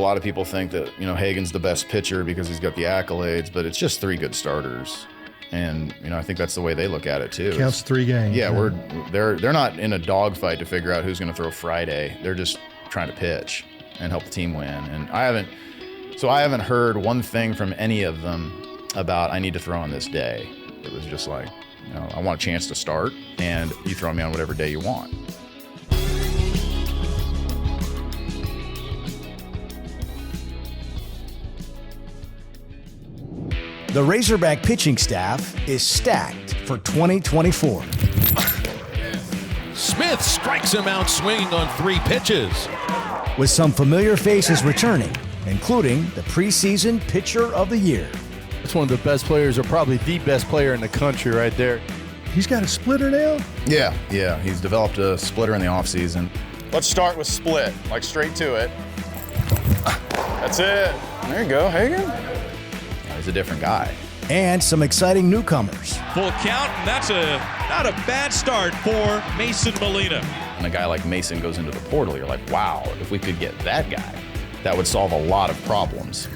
lot of people think that, Hagen's the best pitcher because he's got the accolades, but it's just 3 good starters. And, I think that's the way they look at it too. Counts 3 games. Yeah, they're not in a dogfight to figure out who's going to throw Friday. They're just trying to pitch and help the team win. And I haven't heard one thing from any of them about I need to throw on this day. It was just like, I want a chance to start, and you throw me on whatever day you want. The Razorback pitching staff is stacked for 2024. Smith strikes him out swinging on 3 pitches. With some familiar faces returning, including the preseason Pitcher of the Year. That's one of the best players, or probably the best player in the country right there. He's got a splitter now? Yeah. He's developed a splitter in the offseason. Let's start with split, like straight to it. That's it. There you go, Hagen. He's a different guy. And some exciting newcomers. Full count, and that's not a bad start for Mason Molina. When a guy like Mason goes into the portal, you're like, wow, if we could get that guy, that would solve a lot of problems.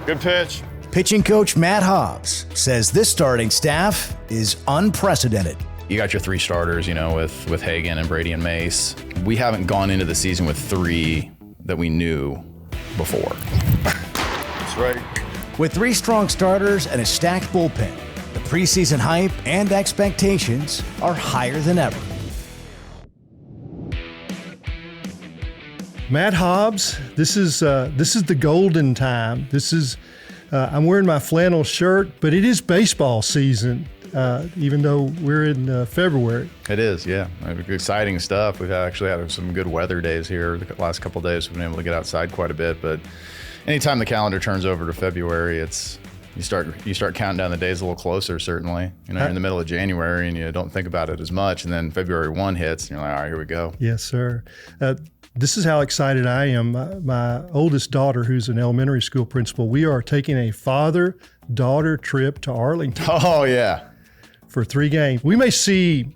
Good pitch. Pitching coach Matt Hobbs says this starting staff is unprecedented. You got your 3 starters, with Hagen and Brady and Mace. We haven't gone into the season with 3 that we knew before. That's right. With 3 strong starters and a stacked bullpen, the preseason hype and expectations are higher than ever. Matt Hobbs, this is the golden time. I'm wearing my flannel shirt, but it is baseball season, even though we're in February. It is, yeah. Exciting stuff. We've actually had some good weather days here. The last couple of days, we've been able to get outside quite a bit, but anytime the calendar turns over to February, you start counting down the days a little closer, certainly. You're in the middle of January and you don't think about it as much, and then February 1 hits and you're like, all right, here we go. Yes, sir. This is how excited I am. My oldest daughter, who's an elementary school principal, we are taking a father-daughter trip to Arlington. Oh, yeah. For 3 games. We may see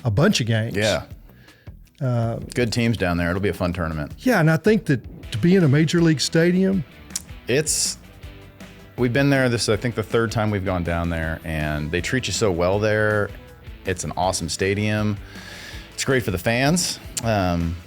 a bunch of games. Yeah. Good teams down there. It'll be a fun tournament. Yeah, and I think that to be in a major league stadium, we've been there. This is, I think, the 3rd time we've gone down there, and they treat you so well there. It's an awesome stadium. It's great for the fans.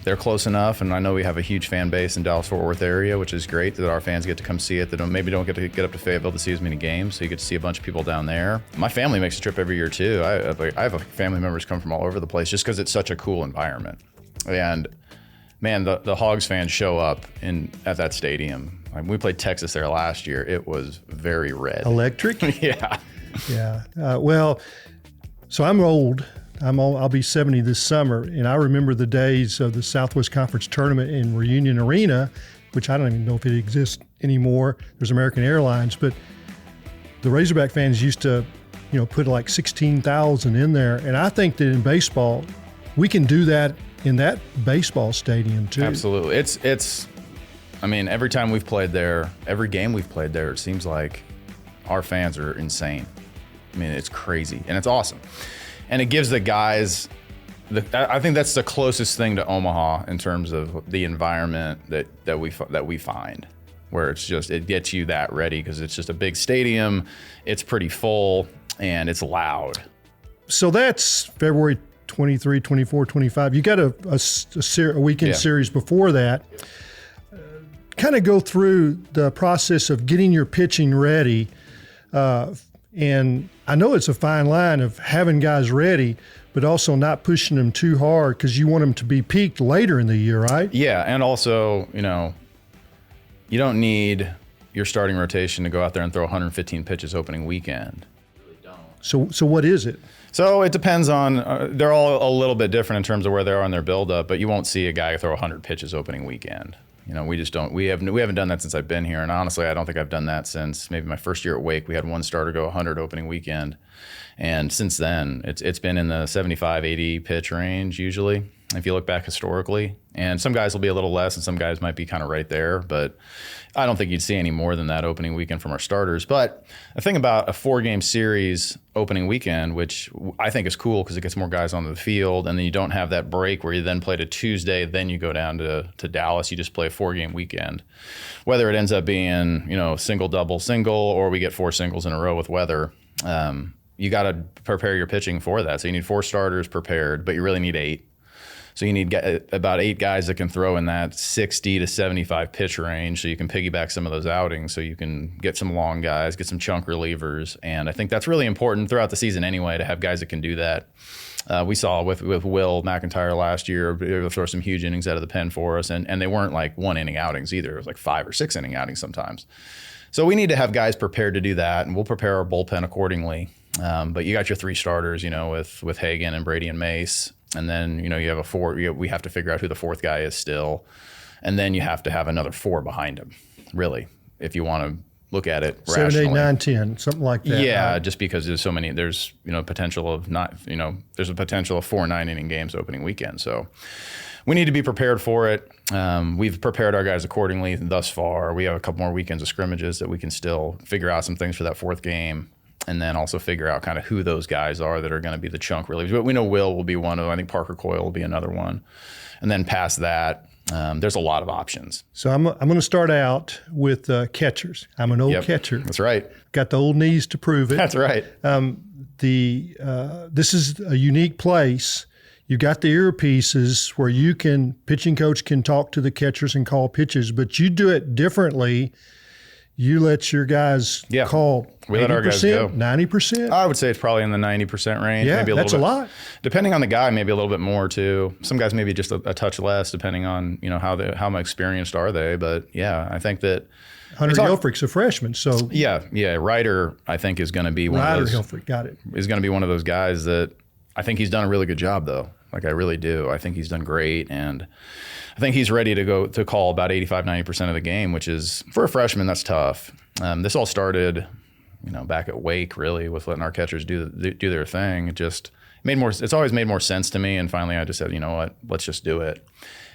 They're close enough, and I know we have a huge fan base in Dallas-Fort Worth area, which is great that our fans get to come see it. They don't get to get up to Fayetteville to see as many games, so you get to see a bunch of people down there. My family makes a trip every year too. I have family members come from all over the place just because it's such a cool environment. And man, the Hogs fans show up at that stadium. Like, we played Texas there last year. It was very red. Electric? Yeah. Yeah. So I'm old. I'll be 70 this summer, and I remember the days of the Southwest Conference tournament in Reunion Arena, which I don't even know if it exists anymore. There's American Airlines, but the Razorback fans used to, put like 16,000 in there, and I think that in baseball, we can do that in that baseball stadium too. Absolutely. Every time we've played there, every game we've played there, it seems like our fans are insane. It's crazy, and it's awesome. And it gives the guys, I think that's the closest thing to Omaha in terms of the environment that we find, where it gets you that ready because it's just a big stadium, it's pretty full, and it's loud. So that's February 23, 24, 25. You got a weekend series before that. Kind of go through the process of getting your pitching ready. And I know it's a fine line of having guys ready, but also not pushing them too hard because you want them to be peaked later in the year, right? Yeah, and also, you don't need your starting rotation to go out there and throw 115 pitches opening weekend. You really don't. So what is it? So it depends on, they're all a little bit different in terms of where they are in their buildup, but you won't see a guy throw 100 pitches opening weekend. We just don't. We haven't done that since I've been here, and honestly, I don't think I've done that since maybe my first year at Wake. We had one starter go 100 opening weekend, and since then, it's been in the 75, 80 pitch range usually. if you look back historically. And some guys will be a little less and some guys might be kind of right there, but I don't think you'd see any more than that opening weekend from our starters. But the thing about a 4-game series opening weekend, which I think is cool because it gets more guys onto the field, and then you don't have that break where you then play to Tuesday, then you go down to Dallas, you just play a 4-game weekend. Whether it ends up being, single, double, single, or we get 4 singles in a row with weather, you got to prepare your pitching for that. So you need 4 starters prepared, but you really need 8. So you need about 8 guys that can throw in that 60 to 75 pitch range so you can piggyback some of those outings so you can get some long guys, get some chunk relievers. And I think that's really important throughout the season anyway, to have guys that can do that. We saw with Will McIntyre last year, able to throw some huge innings out of the pen for us. And they weren't like 1-inning outings either. It was like 5 or 6-inning outings sometimes. So we need to have guys prepared to do that, and we'll prepare our bullpen accordingly. But you got your 3 starters, with Hagan and Brady and Mace. And then, you have a 4. We have to figure out who the 4th guy is still. And then you have to have another 4 behind him, really, if you want to look at it 7, rationally. 8, 9, 10, something like that. Yeah, right? There's so many. There's, potential of not, there's a potential of 4 9-inning games opening weekend. So we need to be prepared for it. We've prepared our guys accordingly thus far. We have a couple more weekends of scrimmages that we can still figure out some things for that 4th game. And then also figure out kind of who those guys are that are going to be the chunk relievers. But we know Will be one of them. I think Parker Coyle will be another one. And then past that, there's a lot of options. So I'm going to start out with catchers. I'm an old catcher. That's right. Got the old knees to prove it. That's right. This is a unique place. You've got the earpieces where pitching coach can talk to the catchers and call pitches, but you do it differently. You let your guys call 80%, we let our guys go. 90%? I would say it's probably in the 90% range. Yeah, maybe that's a lot. Depending on the guy, maybe a little bit more too. Some guys maybe just a touch less, depending on how experienced are they. But yeah, I think that Hunter Helfrich's a freshman, so yeah. Ryder I think is going to be one of those. Ryder Helfrich, got it. Is going to be one of those guys that I think he's done a really good job though. Like I really do. I think he's done great, and I think he's ready to go to call about 85-90% of the game, which is, for a freshman, that's tough. This all started, back at Wake, really, with letting our catchers do their thing. It's always made more sense to me, and finally I just said, you know what, let's just do it.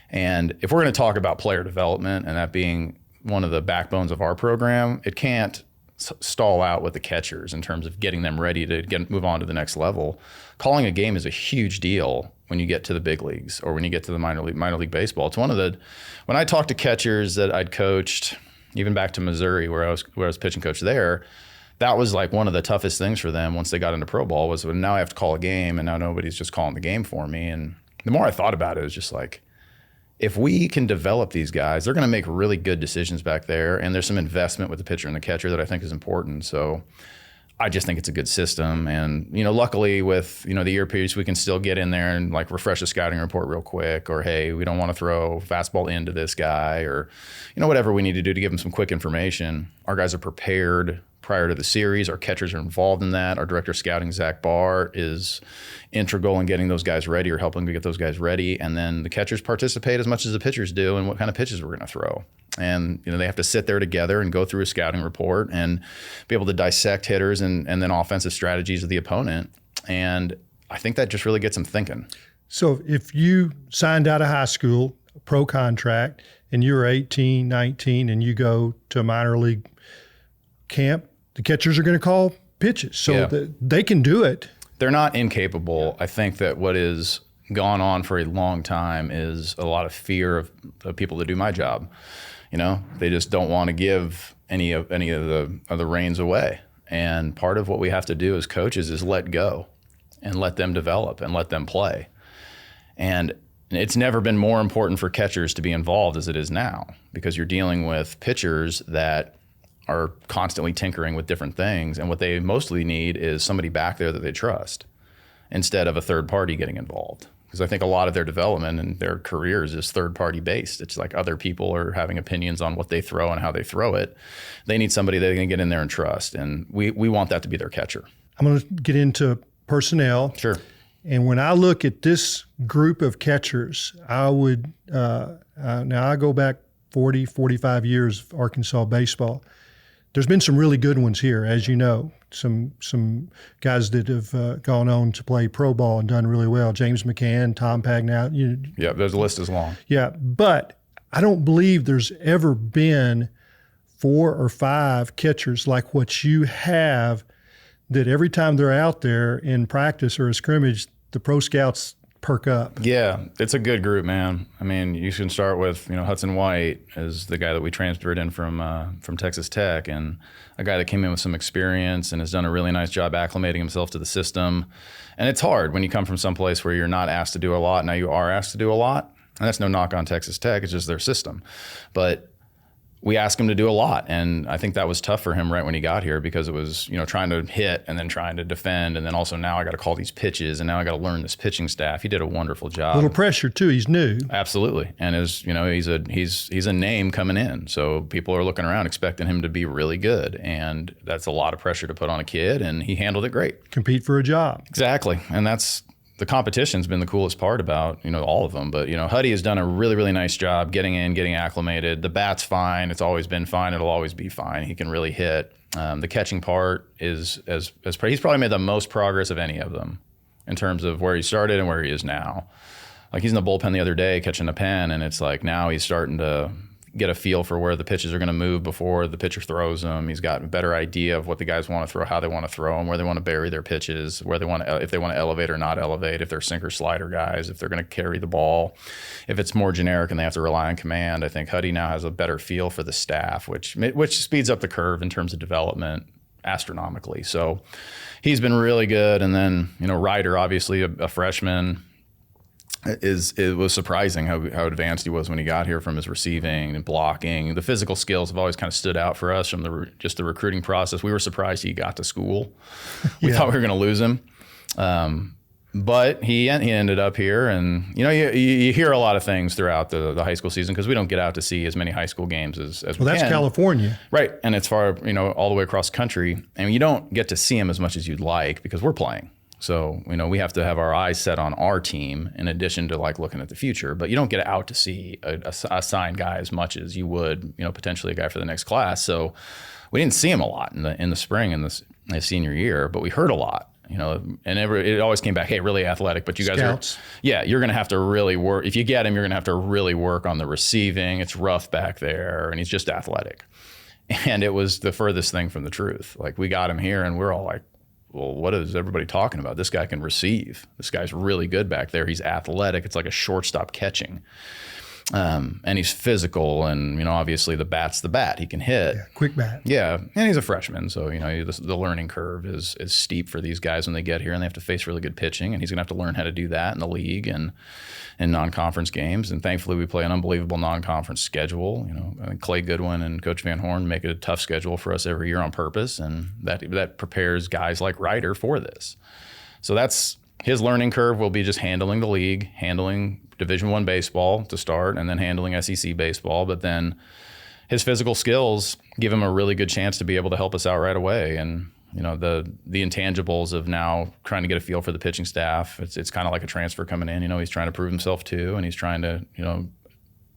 And if we're going to talk about player development, and that being one of the backbones of our program, it can't stall out with the catchers in terms of getting them ready to move on to the next level. Calling a game is a huge deal when you get to the big leagues or when you get to the minor league baseball. It's when I talk to catchers that I'd coached, even back to Missouri where I was pitching coach there, that was like one of the toughest things for them once they got into pro ball was, well, now I have to call a game, and now nobody's just calling the game for me. And the more I thought about it, it was just like, if we can develop these guys, they're going to make really good decisions back there. And there's some investment with the pitcher and the catcher that I think is important. So I just think it's a good system. And, luckily with, the earpiece, we can still get in there and like refresh the scouting report real quick, or, hey, we don't want to throw fastball into this guy, or, whatever we need to do to give them some quick information. Our guys are prepared prior to the series. Our catchers are involved in that. Our director of scouting, Zach Barr, is integral in getting those guys ready or helping to get those guys ready. And then the catchers participate as much as the pitchers do in what kind of pitches we're going to throw. And, they have to sit there together and go through a scouting report and be able to dissect hitters and then offensive strategies of the opponent. And I think that just really gets them thinking. So if you signed out of high school, a pro contract, and you're 18, 19, and you go to a minor league camp, the catchers are going to call pitches. So they can do it. They're not incapable. I think that what is gone on for a long time is a lot of fear of people that do my job. They just don't want to give any of the reins away. And part of what we have to do as coaches is let go and let them develop and let them play. And it's never been more important for catchers to be involved as it is now, because you're dealing with pitchers that are constantly tinkering with different things. And what they mostly need is somebody back there that they trust instead of a third party getting involved. Because I think a lot of their development and their careers is third-party based. It's like other people are having opinions on what they throw and how they throw it. They need somebody they can get in there and trust, and we want that to be their catcher. I'm going to get into personnel. Sure. And when I look at this group of catchers, I would now I go back 40, 45 years of Arkansas baseball. There's been some really good ones here, as you know. some guys that have gone on to play pro ball and done really well. James McCann, Tom Pagnow. Yeah, the list is long. Yeah, but I don't believe there's ever been 4 or 5 catchers like what you have, that every time they're out there in practice or a scrimmage, the pro scouts perk up. Yeah, it's a good group, man. I mean, you can start with, Hudson White is the guy that we transferred in from Texas Tech, and a guy that came in with some experience and has done a really nice job acclimating himself to the system. And it's hard when you come from someplace where you're not asked to do a lot. Now you are asked to do a lot, and that's no knock on Texas Tech. It's just their system. But we asked him to do a lot, and I think that was tough for him right when he got here, because it was, trying to hit and then trying to defend, and then also now I got to call these pitches, and now I got to learn this pitching staff. He did a wonderful job. A little pressure too. He's new. Absolutely, and he's a name coming in, so people are looking around expecting him to be really good, and that's a lot of pressure to put on a kid, and he handled it great. Compete for a job. Exactly, and that's. The competition's been the coolest part about, all of them. But, Huddy has done a really, really nice job getting in, getting acclimated. The bat's fine. It's always been fine. It'll always be fine. He can really hit. The catching part is he's probably made the most progress of any of them in terms of where he started and where he is now. Like, he's in the bullpen the other day catching a pen, and it's like now he's starting to get a feel for where the pitches are going to move before the pitcher throws them. He's got a better idea of what the guys want to throw, how they want to throw them, where they want to bury their pitches, where they want to, if they want to elevate or not elevate, if they're sinker slider guys, if they're going to carry the ball, if it's more generic and they have to rely on command. I think Huddy now has a better feel for the staff, which speeds up the curve in terms of development astronomically. So he's been really good. And then, Ryder, obviously a freshman, it was surprising how advanced he was when he got here from his receiving and blocking. The physical skills have always kind of stood out for us from the recruiting process. We were surprised he got to school. We thought we were going to lose him. But he ended up here, and you hear a lot of things throughout the high school season, because we don't get out to see as many high school games as we can. Well, that's California. Right, and it's far, all the way across the country, and you don't get to see him as much as you'd like because we're playing. So, we have to have our eyes set on our team in addition to looking at the future. But you don't get out to see a signed guy as much as you would, potentially a guy for the next class. So we didn't see him a lot in the spring in the senior year, but we heard a lot. And it always came back, hey, really athletic, but you guys Scouts. You're going to have to really work. If you get him, you're going to have to really work on the receiving. It's rough back there, and he's just athletic. And it was the furthest thing from the truth. We got him here, and we're all like, well, what is everybody talking about? This guy can receive. This guy's really good back there. He's athletic. It's like a shortstop catching. And he's physical, and, obviously the bat's the bat. He can hit. Yeah, quick bat. Yeah, and he's a freshman, so, the learning curve is steep for these guys when they get here, and they have to face really good pitching, and he's going to have to learn how to do that in the league and in non-conference games. And thankfully, we play an unbelievable non-conference schedule. I think Clay Goodwin and Coach Van Horn make it a tough schedule for us every year on purpose, and that prepares guys like Ryder for this. So that's his learning curve. Will be just handling the league, handling Division I baseball to start, and then handling SEC baseball. But then his physical skills give him a really good chance to be able to help us out right away. And the intangibles of now trying to get a feel for the pitching staff. It's kind of like a transfer coming in. He's trying to prove himself too, and he's trying to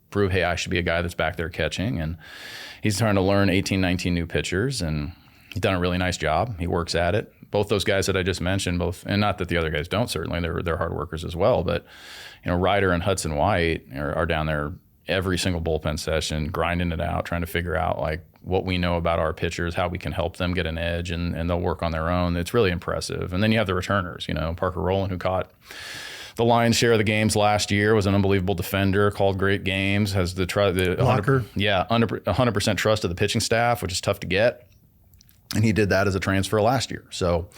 prove, hey, I should be a guy that's back there catching. And he's trying to learn 18, 19 new pitchers, and he's done a really nice job. He works at it. Both those guys that I just mentioned, and not that the other guys don't, certainly they're hard workers as well. But Ryder and Hudson White are down there every single bullpen session, grinding it out, trying to figure out what we know about our pitchers, how we can help them get an edge, and they'll work on their own. It's really impressive. And then you have the returners, Parker Rowland, who caught the lion's share of the games last year, was an unbelievable defender, called great games, has the blocker. 100% trust of the pitching staff, which is tough to get. And he did that as a transfer last year. So,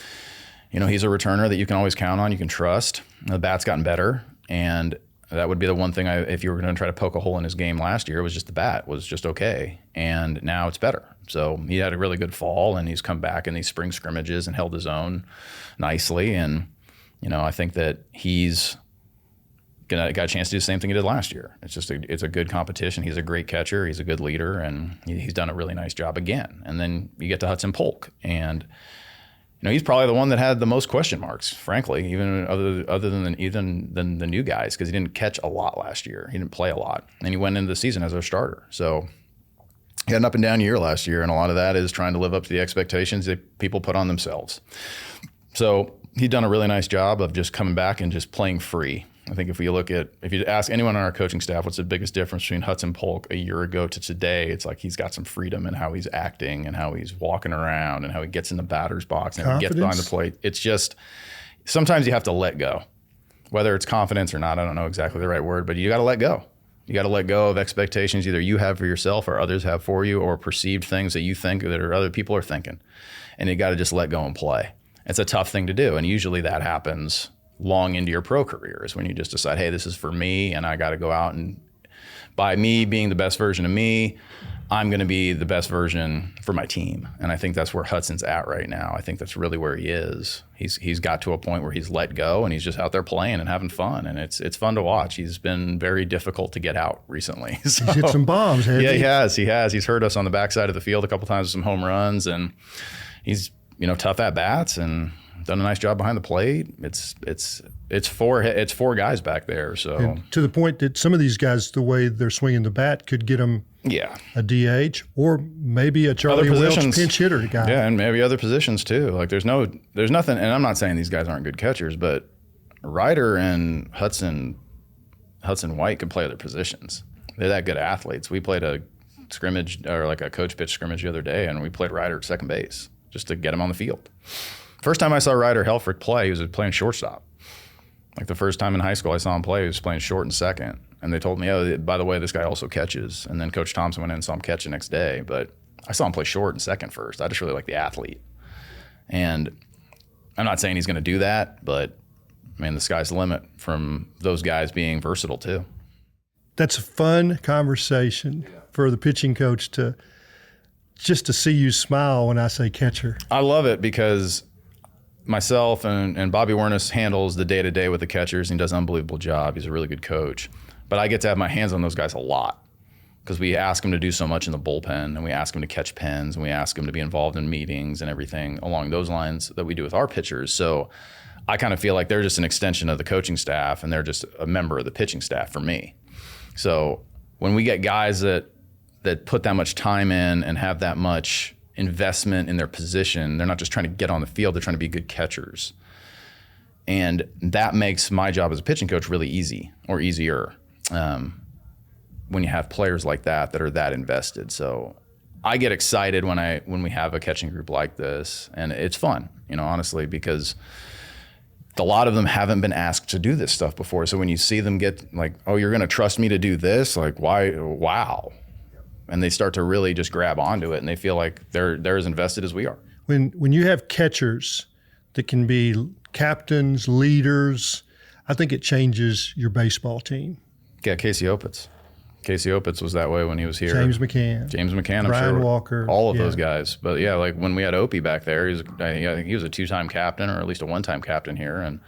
he's a returner that you can always count on, you can trust. The bat's gotten better, and that would be the one thing if you were going to try to poke a hole in his game last year, was just the bat was just okay. And now it's better. So he had a really good fall, and he's come back in these spring scrimmages and held his own nicely. And, I think that he's got a chance to do the same thing he did last year. It's a good competition. He's a great catcher. He's a good leader, and he's done a really nice job again. And then you get to Hudson Polk, and he's probably the one that had the most question marks, frankly, even other than the new guys, because he didn't catch a lot last year. He didn't play a lot, and he went into the season as our starter. So He had an up and down year last year, and a lot of that is trying to live up to the expectations that people put on themselves. So he's done a really nice job of just coming back and just playing free. I think if you ask anyone on our coaching staff what's the biggest difference between Hudson Polk a year ago to today, it's like he's got some freedom in how he's acting and how he's walking around and how he gets in the batter's box and how he gets behind the plate. It's just sometimes you have to let go. Whether it's confidence or not, I don't know exactly the right word, but you got to let go. You got to let go of expectations either you have for yourself or others have for you, or perceived things that you think that other people are thinking. And you got to just let go and play. It's a tough thing to do. And usually that happens long into your pro career, is when you just decide, hey, this is for me, and I got to go out, and by me being the best version of me, I'm going to be the best version for my team. And I think that's where Hudson's at right now. I think that's really where he is. He's got to a point where he's let go and he's just out there playing and having fun. And it's fun to watch. He's been very difficult to get out recently. So, he's hit some bombs, hasn't he? He has. He's hurt us on the backside of the field a couple times with some home runs, and he's, tough at bats and done a nice job behind the plate. It's four guys back there. So, and to the point that some of these guys, the way they're swinging the bat, could get them a DH or maybe a Charlie Welch pinch hitter guy. Yeah, and maybe other positions too. Like there's nothing, and I'm not saying these guys aren't good catchers, but Ryder and Hudson White can play other positions. They're that good athletes. We played a scrimmage, or like a coach pitch scrimmage the other day, and we played Ryder at second base just to get him on the field. First time I saw Ryder Helfrich play, he was playing shortstop. Like the first time in high school I saw him play, he was playing short and second. And they told me, oh, by the way, this guy also catches. And then Coach Thompson went in and saw him catch the next day. But I saw him play short and second first. I just really like the athlete. And I'm not saying he's going to do that, but, man, the sky's the limit from those guys being versatile too. That's a fun conversation for the pitching coach to see you smile when I say catcher. I love it because myself and Bobby Wernes handles the day-to-day with the catchers, and he does an unbelievable job. He's a really good coach. But I get to have my hands on those guys a lot because we ask them to do so much in the bullpen, and we ask them to catch pens, and we ask them to be involved in meetings and everything along those lines that we do with our pitchers. So I kind of feel like they're just an extension of the coaching staff, and they're just a member of the pitching staff for me. So when we get guys that put that much time in and have that much investment in their position, they're not just trying to get on the field, they're trying to be good catchers. And that makes my job as a pitching coach really easy, or easier, when you have players like that are that invested. So I get excited when we have a catching group like this, and it's fun, honestly, because a lot of them haven't been asked to do this stuff before. So when you see them get like, oh, you're going to trust me to do this? Like, why? Wow. And they start to really just grab onto it, and they feel like they're as invested as we are. When you have catchers that can be captains, leaders, I think it changes your baseball team. Yeah, Casey Opitz. Casey Opitz was that way when he was here. James McCann, I'm Brian sure. Walker. All of those guys. But yeah, like when we had Opie back there, I think he was a 2-time captain, or at least a 1-time captain here. And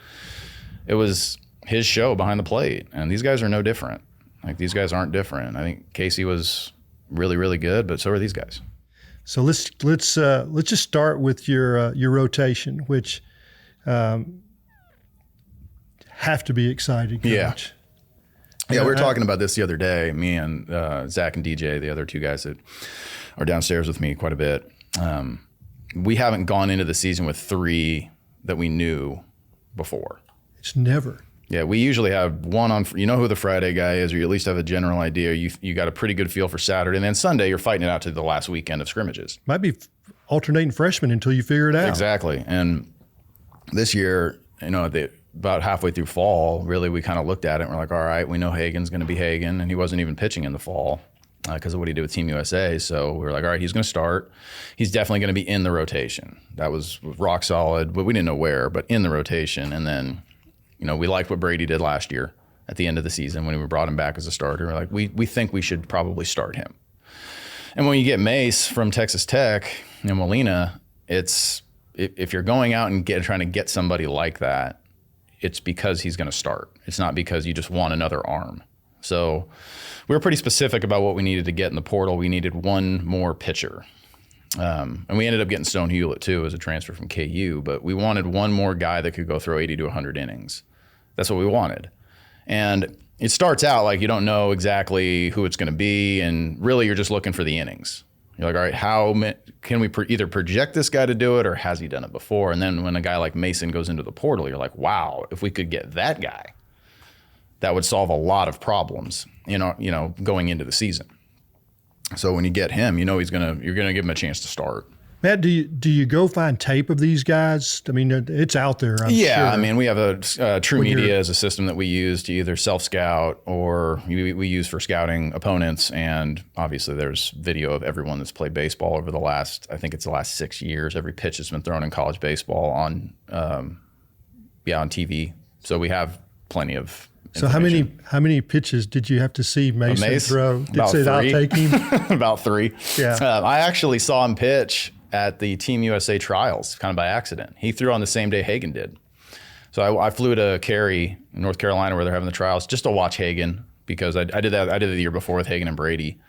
it was his show behind the plate. And these guys are no different. Like, these guys aren't different. I think Casey was really, really good, but so are these guys. So let's just start with your rotation, which have to be exciting, Coach. Yeah, we were talking about this the other day, me and Zach and DJ, the other two guys that are downstairs with me quite a bit. We haven't gone into the season with 3 that we knew before. It's never. Yeah, we usually have one on, who the Friday guy is, or you at least have a general idea. You got a pretty good feel for Saturday. And then Sunday, you're fighting it out to the last weekend of scrimmages. Might be alternating freshmen until you figure it out. Exactly. And this year, about halfway through fall, really, we kind of looked at it and we're like, all right, we know Hagen's going to be Hagen. And he wasn't even pitching in the fall because of what he did with Team USA. So we were like, all right, he's going to start. He's definitely going to be in the rotation. That was rock solid, but we didn't know where, but in the rotation. And then, we liked what Brady did last year at the end of the season when we brought him back as a starter. We're like, we think we should probably start him. And when you get Mace from Texas Tech and Molina, if you're going out and trying to get somebody like that, it's because he's going to start. It's not because you just want another arm. So we were pretty specific about what we needed to get in the portal. We needed one more pitcher. And we ended up getting Stone Hewlett too as a transfer from KU, but we wanted one more guy that could go throw 80 to 100 innings. That's what we wanted. And it starts out like you don't know exactly who it's going to be, and really you're just looking for the innings. You're like, all right, can we either project this guy to do it, or has he done it before? And then when a guy like Mason goes into the portal, you're like, wow, if we could get that guy, that would solve a lot of problems, going into the season. So when you get him, you're gonna give him a chance to start. Matt, do you go find tape of these guys? I mean, it's out there. I'm sure. I mean, we have a True Media as a system that we use to either self-scout or we use for scouting opponents. And obviously there's video of everyone that's played baseball over the last 6 years. Every pitch that's been thrown in college baseball on TV. So we have plenty of So how many pitches did you have to see Mason throw? Did say I'll take him? About 3. Yeah. I actually saw him pitch at the Team USA trials, kind of by accident. He threw on the same day Hagen did. So I flew to Cary, North Carolina, where they're having the trials, just to watch Hagen, because I did that. I did it the year before with Hagen and Brady,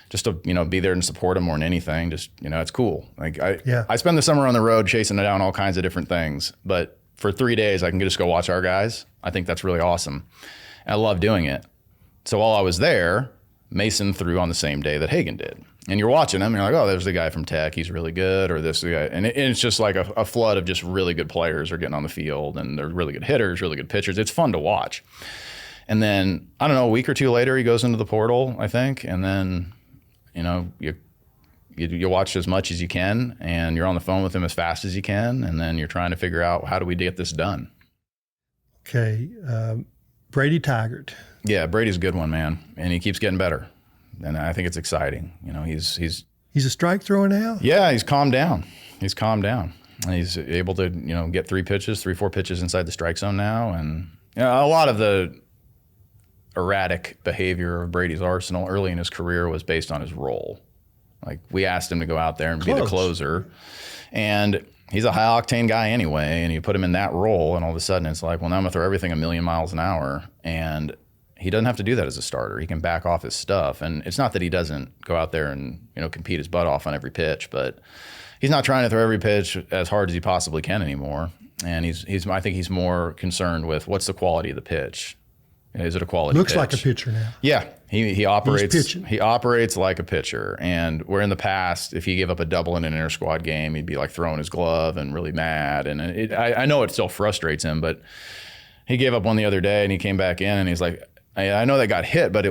just to be there and support him more than anything. Just it's cool. Like I spend the summer on the road chasing down all kinds of different things, but for 3 days I can just go watch our guys. I think that's really awesome. And I love doing it. So while I was there, Mason threw on the same day that Hagen did. And you're watching him, and you're like, oh, there's the guy from Tech. He's really good. Or this guy. And it's just like a flood of just really good players are getting on the field, and they're really good hitters, really good pitchers. It's fun to watch. And then, I don't know, a week or two later, he goes into the portal, I think. And then, you watch as much as you can, and you're on the phone with him as fast as you can. And then you're trying to figure out, how do we get this done? Okay. Brady Taggart. Yeah, Brady's a good one, man. And he keeps getting better. And I think it's exciting. He's a strike thrower now? Yeah, he's calmed down. And he's able to, get 3, 4 pitches inside the strike zone now. And a lot of the erratic behavior of Brady's arsenal early in his career was based on his role. Like, we asked him to go out there and be the closer. And he's a high octane guy anyway, and you put him in that role, and all of a sudden it's like, well, now I'm gonna throw everything a million miles an hour. And he doesn't have to do that as a starter. He can back off his stuff. And it's not that he doesn't go out there and, compete his butt off on every pitch, but he's not trying to throw every pitch as hard as he possibly can anymore. And I think he's more concerned with what's the quality of the pitch. Is it a quality Looks pitch? like a pitcher now. Yeah, he operates like a pitcher. And where in the past, if he gave up a double in an inter-squad game, he'd be like throwing his glove and really mad. And I know it still frustrates him, but he gave up one the other day, and he came back in, and he's like, I know that got hit, but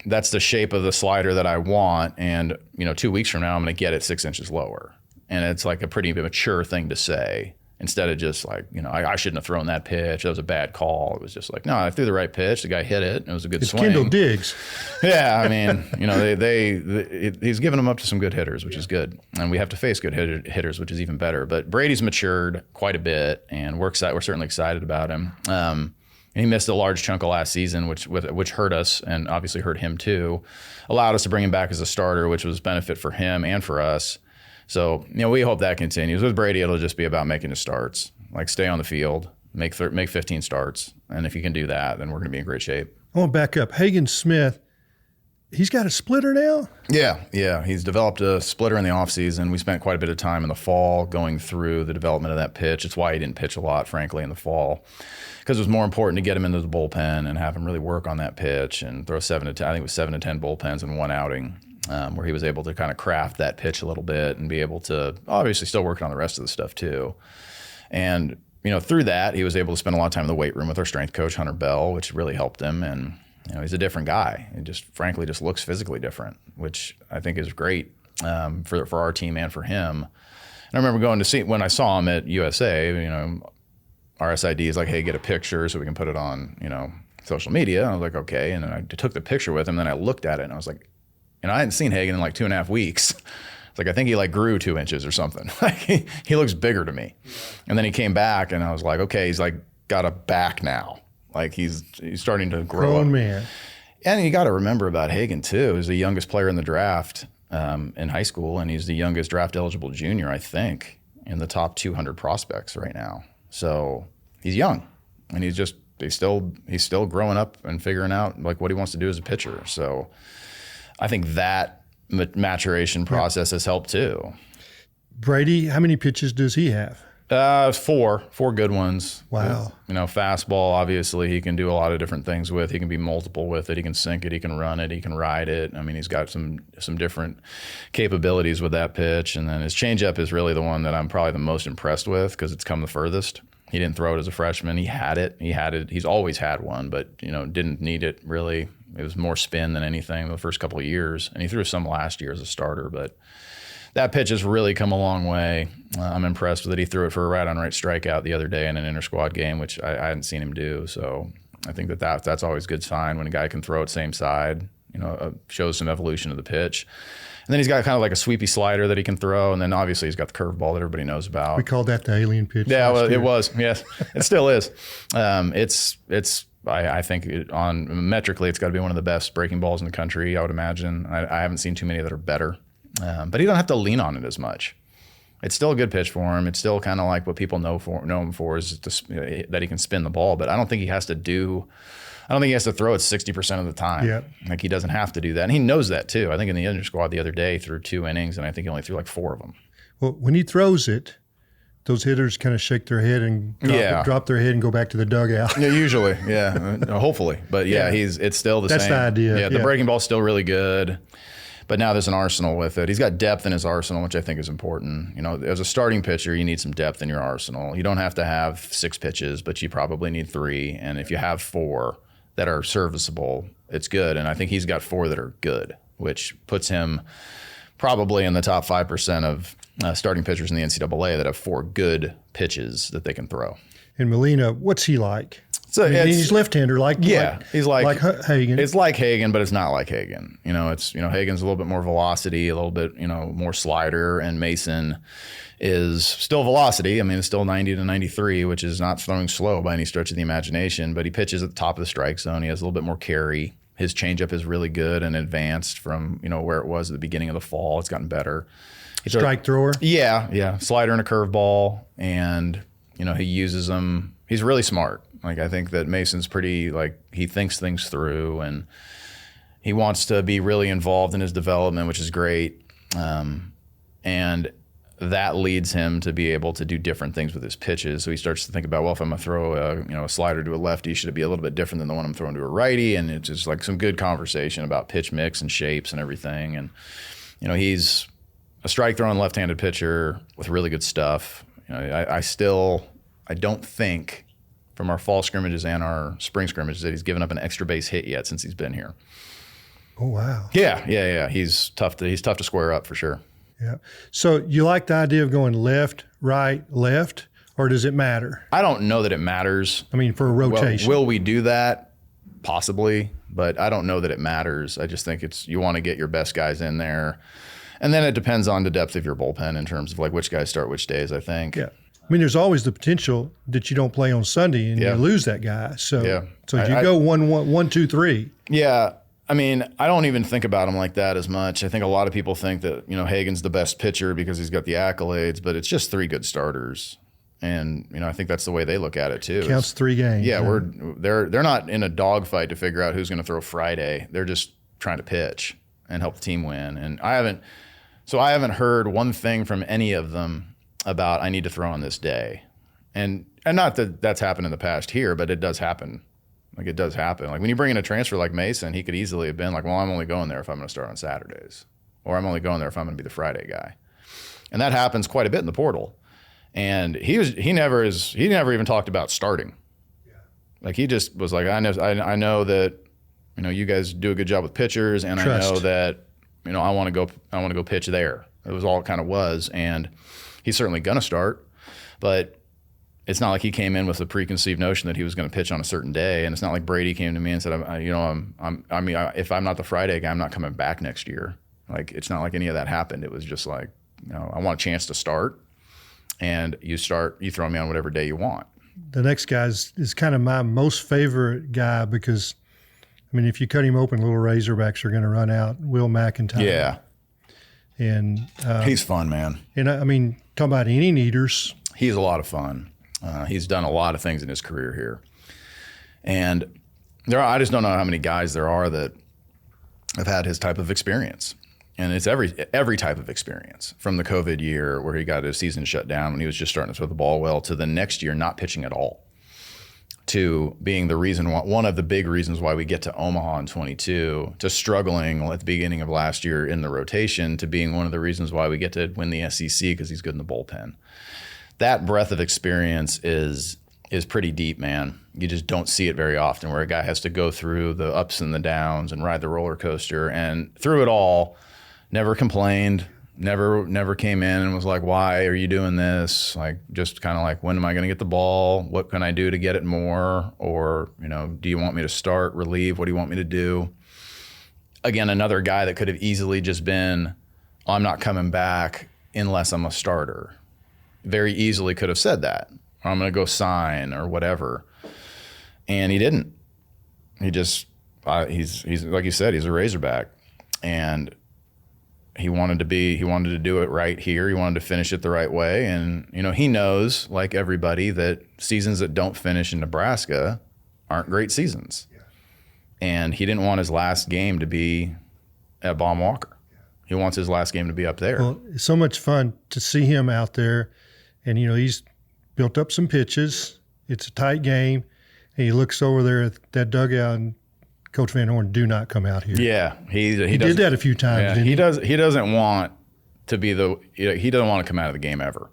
that's the shape of the slider that I want. And 2 weeks from now, I'm going to get it 6 inches lower. And it's like a pretty mature thing to say, instead of just like, I shouldn't have thrown that pitch. That was a bad call. It was just like, no, I threw the right pitch. The guy hit it. And it was a good swing. Kendall Diggs. Yeah, I mean, he's giving them up to some good hitters, which is good. And we have to face good hitters, which is even better. But Brady's matured quite a bit, and we're certainly excited about him. And he missed a large chunk of last season, which hurt us, and obviously hurt him too. Allowed us to bring him back as a starter, which was benefit for him and for us. So, we hope that continues. With Brady, it'll just be about making his starts. Like, stay on the field, make 15 starts. And if you can do that, then we're going to be in great shape. I want to back up. Hagen Smith, he's got a splitter now? Yeah. He's developed a splitter in the offseason. We spent quite a bit of time in the fall going through the development of that pitch. It's why he didn't pitch a lot, frankly, in the fall, because it was more important to get him into the bullpen and have him really work on that pitch and throw 7 to 10. I think it was 7 to 10 bullpens in one outing. Where he was able to kind of craft that pitch a little bit and be able to obviously still working on the rest of the stuff too. And, through that, he was able to spend a lot of time in the weight room with our strength coach, Hunter Bell, which really helped him. And, he's a different guy. He frankly looks physically different, which I think is great for our team and for him. And I remember going to see, when I saw him at USA, our SID is like, hey, get a picture so we can put it on, social media. And I was like, okay. And then I took the picture with him. Then I looked at it and I was like, I hadn't seen Hagen in like 2.5 weeks. It's like, I think he grew 2 inches or something. He looks bigger to me. And then he came back and I was like, okay, he's got a back now. Like he's starting to grow. Grown man. And you got to remember about Hagen too. He's the youngest player in the draft in high school, and he's the youngest draft eligible junior, I think, in the top 200 prospects right now. So he's young, and he's still growing up and figuring out what he wants to do as a pitcher. So I think that maturation process has helped too. Brady, how many pitches does he have? Four good ones. Wow. Fastball, obviously, he can do a lot of different things with. He can be multiple with it. He can sink it. He can run it. He can ride it. I mean, he's got some different capabilities with that pitch. And then his changeup is really the one that I'm probably the most impressed with because it's come the furthest. He didn't throw it as a freshman. He had it. He's always had one, but, didn't need it really. It was more spin than anything the first couple of years. And he threw some last year as a starter, but that pitch has really come a long way. I'm impressed with it. He threw it for a right-on-right strikeout the other day in an inter-squad game, which I hadn't seen him do. So I think that's always a good sign when a guy can throw it same side, shows some evolution of the pitch. And then he's got kind of like a sweepy slider that he can throw, and then obviously he's got the curveball that everybody knows about. We called that the alien pitch. Yeah, well, it was. Yes, it still is. I think metrically it's got to be one of the best breaking balls in the country, I would imagine. I haven't seen too many that are better. But he don't have to lean on it as much. It's still a good pitch for him. It's still kind of like what people know him for is that he can spin the ball. But I don't think he has to throw it 60% of the time. Yep. Like he doesn't have to do that. And he knows that too. I think in the inter squad the other day he threw 2 innings, and I think he only threw like 4 of them. Well, when he throws it, those hitters kind of shake their head and drop their head and go back to the dugout. Yeah, usually. Yeah, hopefully. But it's still the same. That's the idea. Yeah, the breaking ball's still really good. But now there's an arsenal with it. He's got depth in his arsenal, which I think is important. As a starting pitcher, you need some depth in your arsenal. You don't have to have 6 pitches, but you probably need 3. And if you have 4 that are serviceable, it's good. And I think he's got 4 that are good, which puts him probably in the top 5% of starting pitchers in the NCAA that have 4 good pitches that they can throw. And Molina, what's he like? So he's left-hander, he's like Hagen. It's like Hagen, but it's not like Hagen. Hagen's a little bit more velocity, a little bit more slider, and Mason is still velocity. I mean, it's still 90 to 93, which is not throwing slow by any stretch of the imagination. But he pitches at the top of the strike zone. He has a little bit more carry. His changeup is really good and advanced from where it was at the beginning of the fall. It's gotten better. Strike thrower. Yeah, slider and a curveball, and he uses them. He's really smart. Like, I think that Mason's pretty, he thinks things through, and he wants to be really involved in his development, which is great. And that leads him to be able to do different things with his pitches. So he starts to think about, well, if I'm going to throw a slider to a lefty, should it be a little bit different than the one I'm throwing to a righty? And it's just like some good conversation about pitch mix and shapes and everything. And, he's a strike throwing left-handed pitcher with really good stuff. I don't think from our fall scrimmages and our spring scrimmages that he's given up an extra base hit yet since he's been here. Oh, wow. Yeah. He's tough to square up for sure. Yeah. So you like the idea of going left, right, left, or does it matter? I don't know that it matters. I mean, for a rotation. Will we do that? Possibly, but I don't know that it matters. I just think you want to get your best guys in there. And then it depends on the depth of your bullpen in terms of which guys start which days, I think. Yeah. I mean, there's always the potential that you don't play on Sunday and you lose that guy. So, you go 1, 2, 3. Yeah. I mean, I don't even think about him like that as much. I think a lot of people think that, Hagen's the best pitcher because he's got the accolades, but it's just 3 good starters. And, I think that's the way they look at it too. Counts 3 games. Yeah, they're not in a dogfight to figure out who's going to throw Friday. They're just trying to pitch and help the team win. And I haven't heard one thing from any of them about I need to throw on this day. And not that that's happened in the past here, but it does happen. It does happen. When you bring in a transfer like Mason, he could easily have been like, well, I'm only going there if I'm going to start on Saturdays. Or I'm only going there if I'm going to be the Friday guy. And that happens quite a bit in the portal. And he never even talked about starting. Yeah. He just was like, I know that, you guys do a good job with pitchers, and Trust. I know that, I want to go pitch there. It was all it kind of was. And he's certainly going to start, but it's not like he came in with a preconceived notion that he was going to pitch on a certain day. And it's not like Brady came to me and said, if I'm not the Friday guy, I'm not coming back next year. It's not like any of that happened. It was just like, I want a chance to start, and you throw me on whatever day you want. The next guy is kind of my most favorite guy because, if you cut him open, little Razorbacks are going to run out. Will McIntyre. Yeah. And he's fun, man. And talking about inning eaters. He's a lot of fun. He's done a lot of things in his career here. And I just don't know how many guys there are that have had his type of experience. And it's every type of experience, from the COVID year where he got his season shut down when he was just starting to throw the ball well, to the next year not pitching at all, to being one of the big reasons why we get to Omaha in 22, to struggling at the beginning of last year in the rotation, to being one of the reasons why we get to win the SEC because he's good in the bullpen. That breadth of experience is pretty deep, man. You just don't see it very often, where a guy has to go through the ups and the downs and ride the roller coaster, and through it all, never complained, never came in and was like, why are you doing this? Like, just kind of like, when am I going to get the ball? What can I do to get it more? Or, do you want me to start, relieve? What do you want me to do? Again, another guy that could have easily just been, I'm not coming back unless I'm a starter. Very easily could have said that. Or I'm going to go sign or whatever. And he didn't. He just, he's like you said, he's a Razorback. And he wanted to do it right here. He wanted to finish it the right way. And, he knows, like everybody, that seasons that don't finish in Nebraska aren't great seasons. Yeah. And he didn't want his last game to be at Baum Walker. Yeah. He wants his last game to be up there. Well, it's so much fun to see him out there. And, he's built up some pitches. It's a tight game. And he looks over there at that dugout, and Coach Van Horn, do not come out here. Yeah, he did that a few times. Yeah, didn't he? He doesn't want to be he doesn't want to come out of the game ever,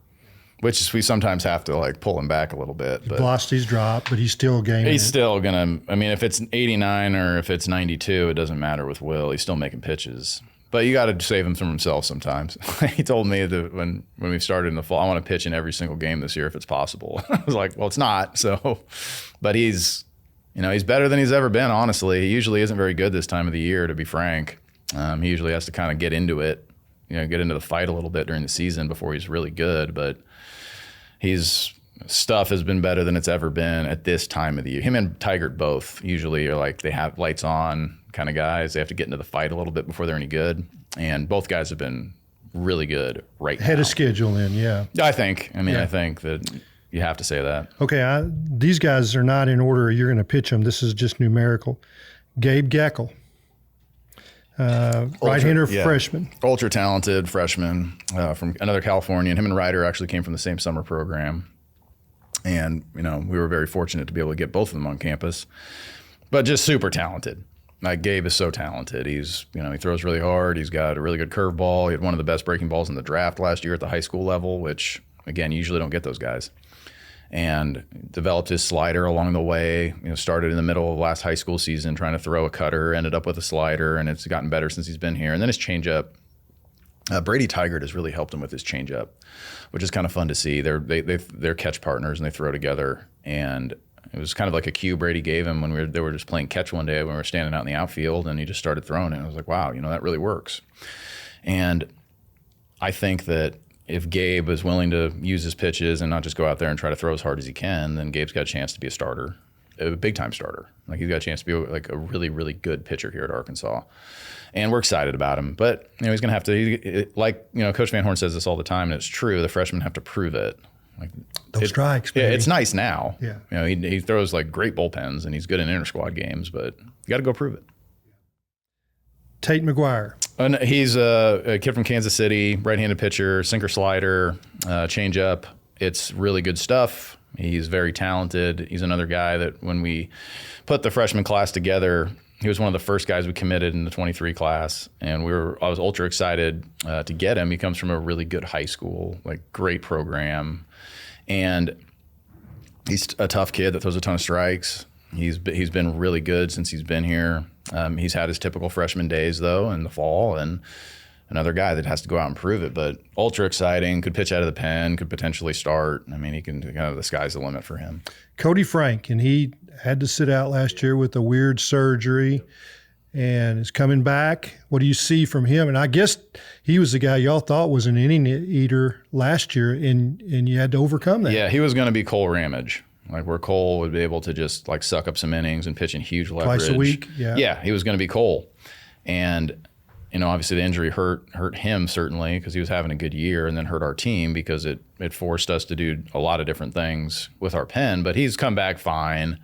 which is, we sometimes have to like pull him back a little bit. But velocity's dropped, but he's still gaming. He's still gonna. I mean, if it's 89 or if it's 92, it doesn't matter with Will. He's still making pitches. But you got to save him from himself sometimes. He told me that when we started in the fall, I want to pitch in every single game this year if it's possible. I was like, well, it's not. So, but he's better than he's ever been, honestly. He usually isn't very good this time of the year, to be frank. He usually has to kind of get into it, get into the fight a little bit during the season before he's really good. But his stuff has been better than it's ever been at this time of the year. Him and Tigert both usually are like, they have lights on kind of guys. They have to get into the fight a little bit before they're any good. And both guys have been really good right now. Ahead of schedule then, yeah. I think that you have to say that. Okay, these guys are not in order you're going to pitch them. This is just numerical. Gabe Geckel, right-hander freshman. Ultra talented freshman from another Californian. Him and Ryder actually came from the same summer program. And, we were very fortunate to be able to get both of them on campus. But just super talented. Like, Gabe is so talented. He's, he throws really hard. He's got a really good curveball. He had one of the best breaking balls in the draft last year at the high school level, which, again, you usually don't get those guys. And developed his slider along the way. Started in the middle of last high school season trying to throw a cutter, ended up with a slider, and it's gotten better since he's been here. And then his changeup, Brady Tigert has really helped him with his changeup, which is kind of fun to see. They're catch partners and they throw together. And it was kind of like a cue Brady gave him when they were just playing catch one day when we were standing out in the outfield, and he just started throwing it. I was like, wow, that really works. And I think that if Gabe is willing to use his pitches and not just go out there and try to throw as hard as he can, then Gabe's got a chance to be a starter, a big-time starter. Like, he's got a chance to be like a really, really good pitcher here at Arkansas. And we're excited about him. But, he's going to have to, Coach Van Horn says this all the time, and it's true, the freshmen have to prove it. Like, those strikes, baby. Yeah, it's nice now. Yeah. He throws like great bullpens, and he's good in inter-squad games, but you got to go prove it. Tate McGuire. He's a kid from Kansas City, right-handed pitcher, sinker slider, changeup. It's really good stuff. He's very talented. He's another guy that when we put the freshman class together, he was one of the first guys we committed in the 23 class, and I was ultra excited to get him. He comes from a really good high school, like great program, and he's a tough kid that throws a ton of strikes. He's been really good since he's been here. He's had his typical freshman days, though, in the fall, and another guy that has to go out and prove it. But ultra exciting, could pitch out of the pen, could potentially start. I mean, he can kind of, the sky's the limit for him. Cody Frank, and he had to sit out last year with a weird surgery and is coming back. What do you see from him? And I guess he was the guy y'all thought was an inning eater last year, and you had to overcome that. Yeah, he was going to be Cole Ramage. Like, where Cole would be able to just like suck up some innings and pitch in huge leverage. Twice a week, yeah. Yeah, he was going to be Cole. And obviously the injury hurt him certainly because he was having a good year, and then hurt our team because it forced us to do a lot of different things with our pen. But he's come back fine.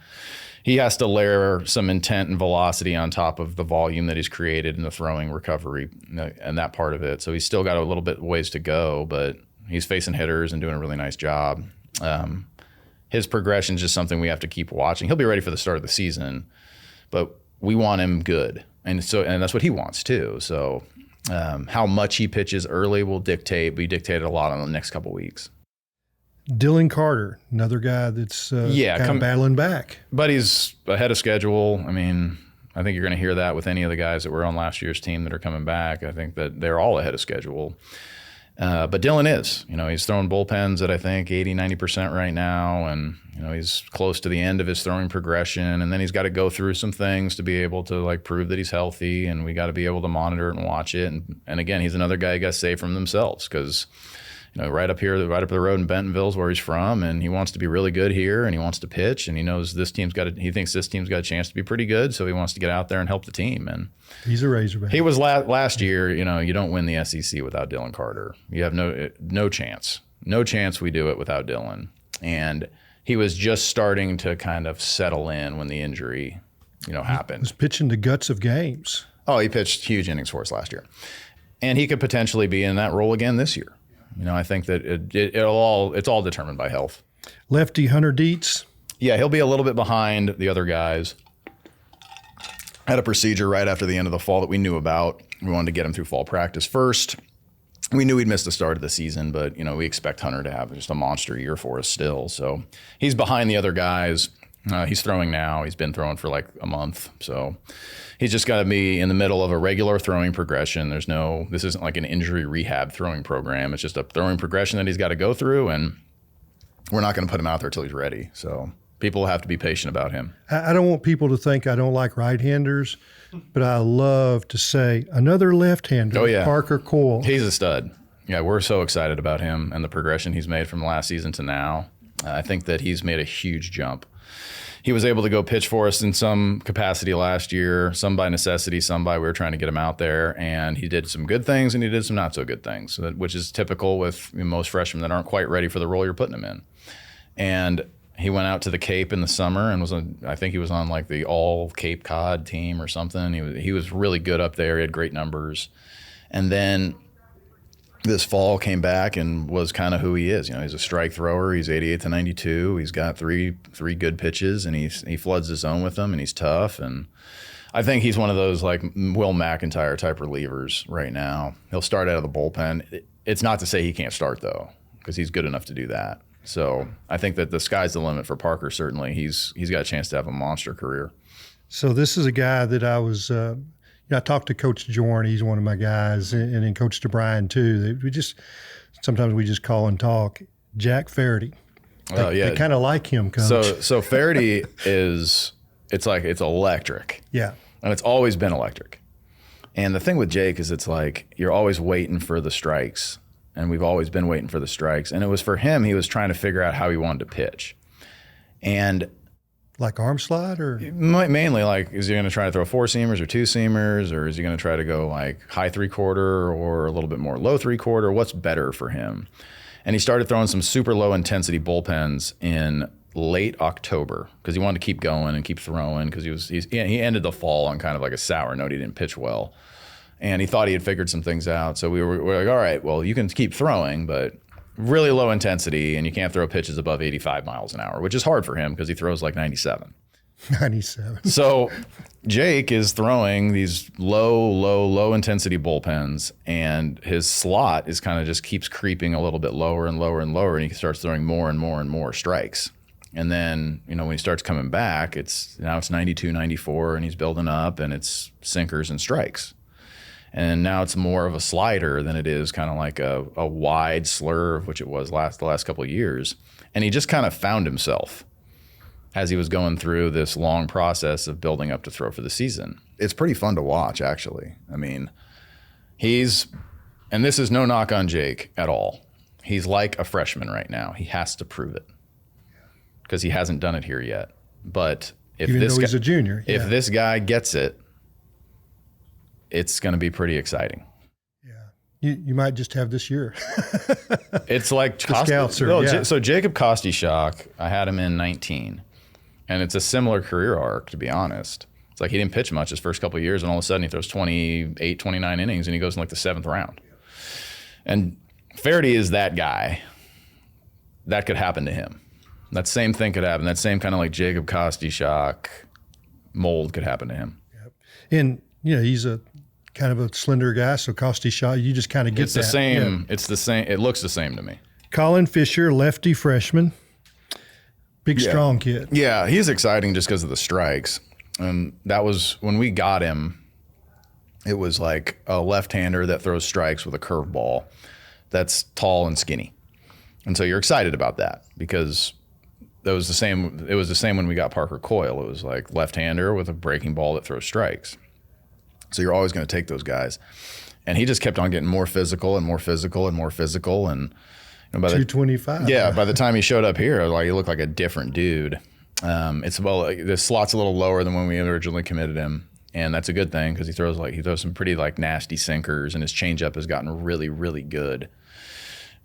He has to layer some intent and velocity on top of the volume that he's created in the throwing recovery and that part of it. So he's still got a little bit ways to go, but he's facing hitters and doing a really nice job. His progression is just something we have to keep watching. He'll be ready for the start of the season, but we want him good. And that's what he wants too. So how much he pitches early will be dictated a lot on the next couple weeks. Dylan Carter, another guy that's kind of battling back. But he's ahead of schedule. I mean, I think you're going to hear that with any of the guys that were on last year's team that are coming back. I think that they're all ahead of schedule. But Dylan is. He's throwing bullpens at, I think, 80-90% right now. And, he's close to the end of his throwing progression. And then he's got to go through some things to be able to, prove that he's healthy. And we got to be able to monitor it and watch it. And again, he's another guy who got to save from themselves because – right up the road in Bentonville is where he's from, and he wants to be really good here, and he wants to pitch, and he knows he thinks this team's got a chance to be pretty good, so he wants to get out there and help the team. And he's a Razorback. He was last year. You don't win the SEC without Dylan Carter. You have no chance. No chance we do it without Dylan. And he was just starting to kind of settle in when the injury, happened. He was pitching the guts of games. Oh, he pitched huge innings for us last year, and he could potentially be in that role again this year. I think that it's all determined by health. Lefty Hunter Dietz. Yeah, he'll be a little bit behind the other guys. Had a procedure right after the end of the fall that we knew about. We wanted to get him through fall practice first. We knew he'd missed the start of the season, but we expect Hunter to have just a monster year for us still. So he's behind the other guys. He's throwing now. He's been throwing for a month. So he's just got to be in the middle of a regular throwing progression. This isn't like an injury rehab throwing program. It's just a throwing progression that he's got to go through, and we're not going to put him out there till he's ready. So people have to be patient about him. I don't want people to think I don't like right-handers, but I love to say another left-hander, oh, yeah. Parker Coyle. He's a stud. Yeah, we're so excited about him and the progression he's made from last season to now. I think that he's made a huge jump. He was able to go pitch for us in some capacity last year, some by necessity, some by we were trying to get him out there. And he did some good things and he did some not so good things, which is typical with most freshmen that aren't quite ready for the role you're putting him in. And he went out to the Cape in the summer and I think he was on the all Cape Cod team or something. He was really good up there. He had great numbers. And then this fall came back and was kind of who he is. He's a strike thrower. He's 88-92. He's got three good pitches, and he floods the zone with them, and he's tough. And I think he's one of those Will McIntyre type relievers right now. He'll start out of the bullpen. It's not to say he can't start though, because he's good enough to do that. So I think that the sky's the limit for Parker. Certainly, he's got a chance to have a monster career. So this is a guy that I was. I talked to Coach Jorn. He's one of my guys, and then Coach DeBryan too. Sometimes we just call and talk. Jack Faraday. They kind of like him, Coach. So Faraday it's electric. Yeah, and it's always been electric. And the thing with Jake is you're always waiting for the strikes, and we've always been waiting for the strikes. And it was for him. He was trying to figure out how he wanted to pitch, and. Like arm slide or? Mainly is he going to try to throw 4-seamers or 2-seamers, or is he going to try to go high 3/4 or a little bit more low 3/4? What's better for him? And he started throwing some super low intensity bullpens in late October because he wanted to keep going and keep throwing because he ended the fall on kind of a sour note. He didn't pitch well. And he thought he had figured some things out. So we're like, all right, well, you can keep throwing, but really low intensity, and you can't throw pitches above 85 miles an hour, which is hard for him because he throws 97. 97. So Jake is throwing these low intensity bullpens, and his slot is kind of just keeps creeping a little bit lower and lower and lower, and he starts throwing more and more and more strikes. And then, when he starts coming back, it's 92, 94, and he's building up, and it's sinkers and strikes. And now it's more of a slider than it is kind of like a wide slurve, which it was the last couple of years. And he just kind of found himself as he was going through this long process of building up to throw for the season. It's pretty fun to watch, actually. I mean, and this is no knock on Jake at all. He's like a freshman right now. He has to prove it because he hasn't done it here yet. But if he's a junior, if this guy gets it, it's going to be pretty exciting. You might just have this year. It's like scouts are, So Jacob Kostichak, I had him in 19, and it's a similar career arc, to be honest. It's like he didn't pitch much his first couple of years, and all of a sudden he throws 28, 29 innings, and he goes in like the 7th round. And Faraday is that guy. That could happen to him. That same thing could happen. That same kind of like Jacob Kostichak mold could happen to him. Yep. And, he's a kind of a slender guy, so Kostichak, you just kind of get it's the same. Yeah. It's the same. It looks the same to me. Colin Fisher, lefty freshman. Big, strong kid. Yeah, he's exciting just because of the strikes. And that was, when we got him, it was like a left-hander that throws strikes with a curveball that's tall and skinny. And so you're excited about that because it was the same when we got Parker Coyle. It was like left-hander with a breaking ball that throws strikes. So you're always going to take those guys. And he just kept on getting more physical and more physical and more physical. And by 225. By the time he showed up here, like he looked like a different dude. The slot's a little lower than when we originally committed him. And that's a good thing because he throws some pretty like nasty sinkers, and his changeup has gotten really, really good.